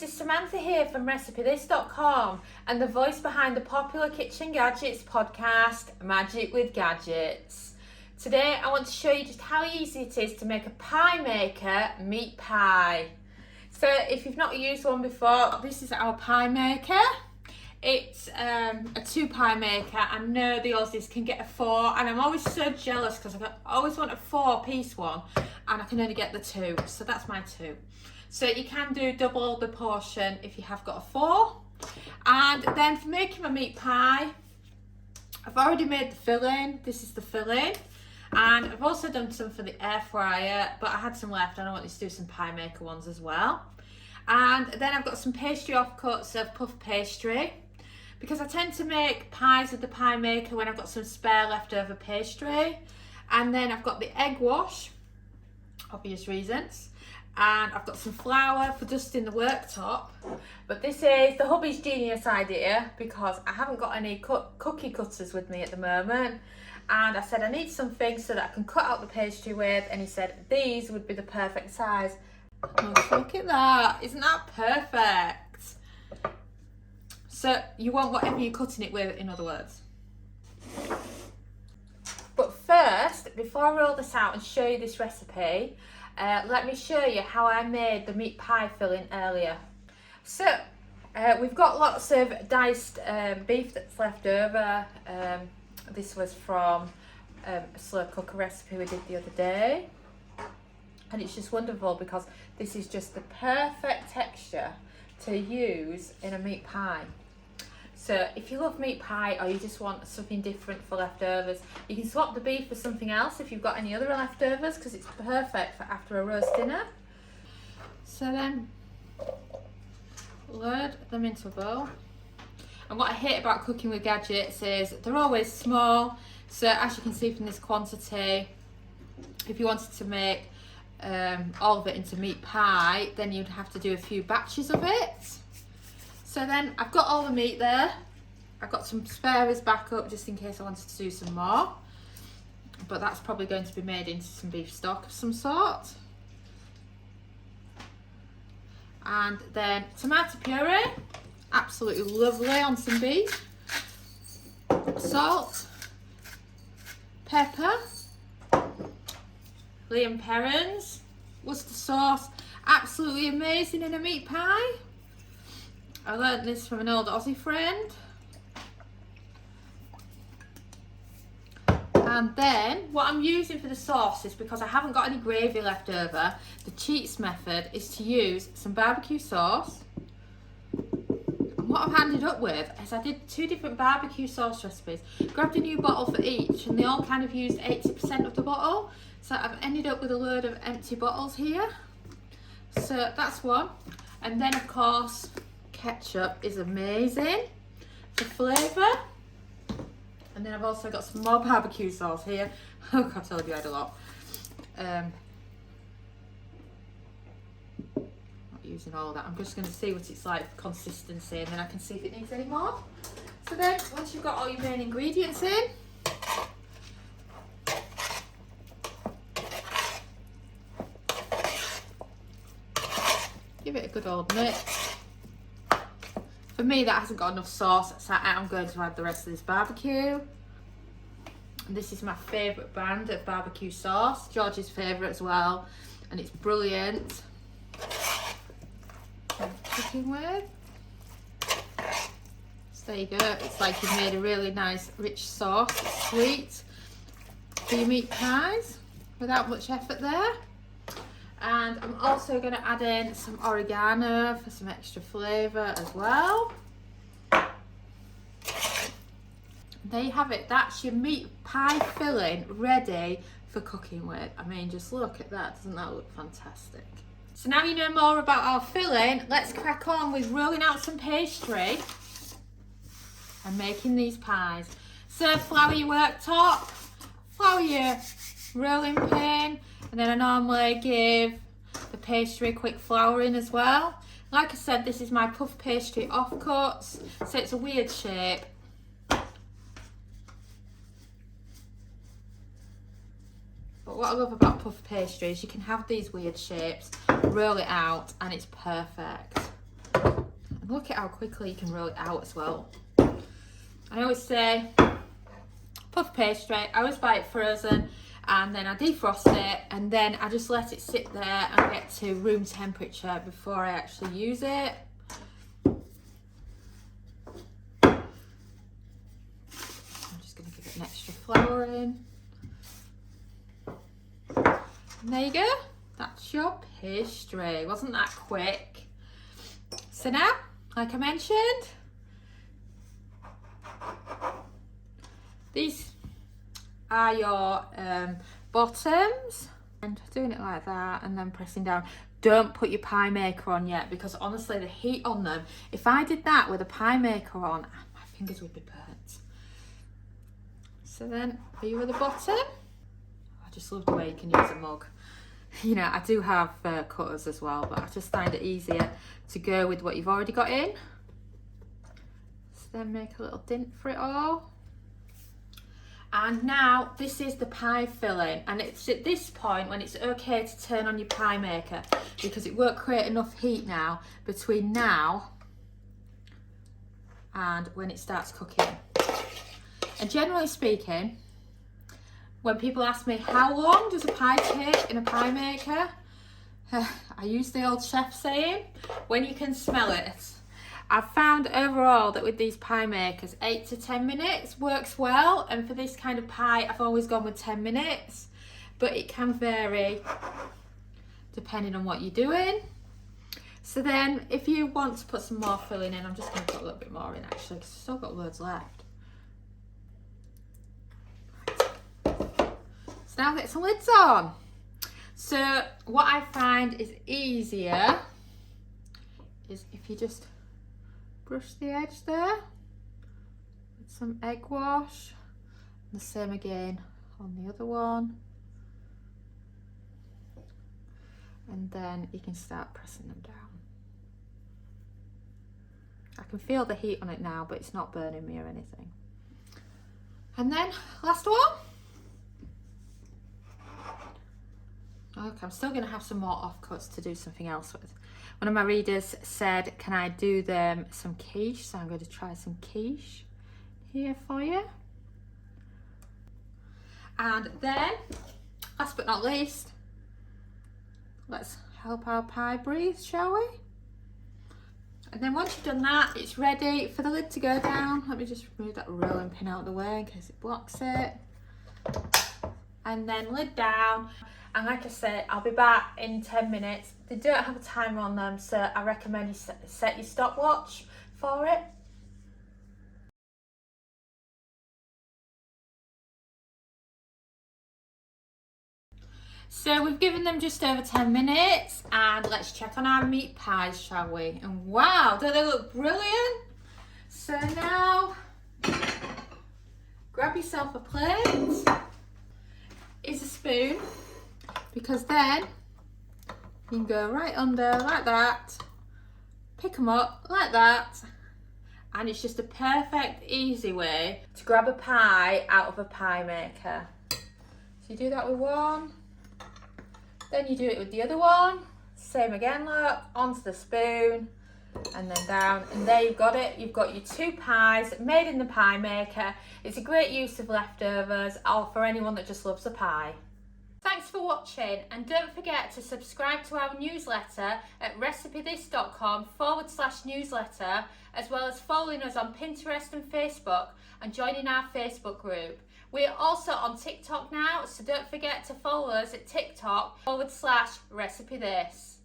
is Samantha here from RecipeThis.com and the voice behind the popular Kitchen Gadgets podcast, Magic with Gadgets. Today I want to show you just how easy it is to make a pie maker meat pie. So if you've not used one before, this is our pie maker. It's a 2 pie maker. I know the Aussies can get a 4 and I'm always so jealous because I always want a 4-piece one and I can only get the 2, so that's my 2. So you can do double the portion if you have got a 4. And then for making my meat pie, I've already made the filling. This is the filling. And I've also done some for the air fryer, but I had some left and I wanted to do some pie maker ones as well. And then I've got some pastry offcuts of puff pastry, because I tend to make pies with the pie maker when I've got some spare leftover pastry. And then I've got the egg wash, obvious reasons. And I've got some flour for dusting the worktop. But this is the hubby's genius idea because I haven't got any cookie cutters with me at the moment. And I said I need something so that I can cut out the pastry with, and he said these would be the perfect size. Oh, look at that, isn't that perfect? So you want whatever you're cutting it with, in other words. But first, before I roll this out and show you this recipe, let me show you how I made the meat pie filling earlier. So we've got lots of diced beef that's left over. This was from a slow cooker recipe we did the other day, and it's just wonderful because this is just the perfect texture to use in a meat pie. So if you love meat pie or you just want something different for leftovers, you can swap the beef for something else if you've got any other leftovers, because it's perfect for after a roast dinner. So then load them into a bowl. And what I hate about cooking with gadgets is they're always small. So as you can see from this quantity, if you wanted to make all of it into meat pie, then you'd have to do a few batches of it. So then I've got all the meat there. I've got some spare as backup just in case I wanted to do some more. But that's probably going to be made into some beef stock of some sort. And then tomato puree, absolutely lovely on some beef. Salt, pepper, Liam Perrins, Worcester sauce, absolutely amazing in a meat pie. I learnt this from an old Aussie friend. And then what I'm using for the sauce is, because I haven't got any gravy left over, the cheats method is to use some barbecue sauce. And what I've ended up with is I did 2 different barbecue sauce recipes, grabbed a new bottle for each, and they all kind of used 80% of the bottle. So I've ended up with a load of empty bottles here. So that's one. And then of course, ketchup is amazing for flavour. And then I've also got some more barbecue sauce here. Oh, I told you I had a lot. Not using all of that. I'm just going to see what it's like for consistency, and then I can see if it needs any more. So then, once you've got all your main ingredients in, give it a good old mix. For me, that hasn't got enough sauce, so I'm going to add the rest of this barbecue. And this is my favourite brand of barbecue sauce, George's favourite as well, and it's brilliant. Cooking with. So there you go. It's like you've made a really nice, rich sauce. It's sweet for your meat pies without much effort there. And I'm also going to add in some oregano for some extra flavour as well. There you have it. That's your meat pie filling ready for cooking with. I mean, just look at that. Doesn't that look fantastic? So now you know more about our filling, let's crack on with rolling out some pastry and making these pies. So flour your worktop, flour your rolling pin, and then I normally give the pastry a quick flouring as well. Like I said, this is my puff pastry offcuts, so it's a weird shape. But what I love about puff pastry is you can have these weird shapes, roll it out, and it's perfect. Look at how quickly you can roll it out as well. I always say, puff pastry, I always buy it frozen, and then I defrost it, and then I just let it sit there and get to room temperature before I actually use it. I'm just going to give it an extra flour in. And there you go, that's your pastry. Wasn't that quick? So now, like I mentioned, these are your bottoms, and doing it like that and then pressing down. Don't put your pie maker on yet, because honestly the heat on them, if I did that with a pie maker on, my fingers would be burnt. So then, are you at the bottom? I just love the way you can use a mug. You know, I do have cutters as well, but I just find it easier to go with what you've already got in. So then make a little dint for it all. And now this is the pie filling, and it's at this point when it's okay to turn on your pie maker, because it won't create enough heat now between now and when it starts cooking. And generally speaking, when people ask me how long does a pie take in a pie maker, I use the old chef saying, when you can smell it. I've found overall that with these pie makers, 8 to 10 minutes works well, and for this kind of pie I've always gone with 10 minutes, but it can vary depending on what you're doing. So then if you want to put some more filling in, I'm just going to put a little bit more in actually, because I've still got loads left. So now get some lids on. So what I find is easier is if you just brush the edge there with some egg wash, and the same again on the other one, and then you can start pressing them down. I can feel the heat on it now, but it's not burning me or anything. And then last one. Okay, I'm still going to have some more offcuts to do something else with. One of my readers said, can I do them some quiche? So I'm going to try some quiche here for you. And then, last but not least, let's help our pie breathe, shall we? And then once you've done that, it's ready for the lid to go down. Let me just remove that rolling pin out of the way in case it blocks it. And then lid down. And like I said, I'll be back in 10 minutes. They don't have a timer on them, so I recommend you set your stopwatch for it. So we've given them just over 10 minutes, and let's check on our meat pies, shall we? And wow, don't they look brilliant? So now, grab yourself a plate. Is a spoon, because then you can go right under like that, pick them up like that, and it's just a perfect easy way to grab a pie out of a pie maker. So you do that with one, then you do it with the other one, same again, look, onto the spoon and then down, and there you've got it. You've got your 2 pies made in the pie maker. It's a great use of leftovers, or for anyone that just loves a pie. Thanks for watching, and don't forget to subscribe to our newsletter at recipethis.com/newsletter, as well as following us on Pinterest and Facebook and joining our Facebook group. We are also on TikTok now, so don't forget to follow us at TikTok /recipethis.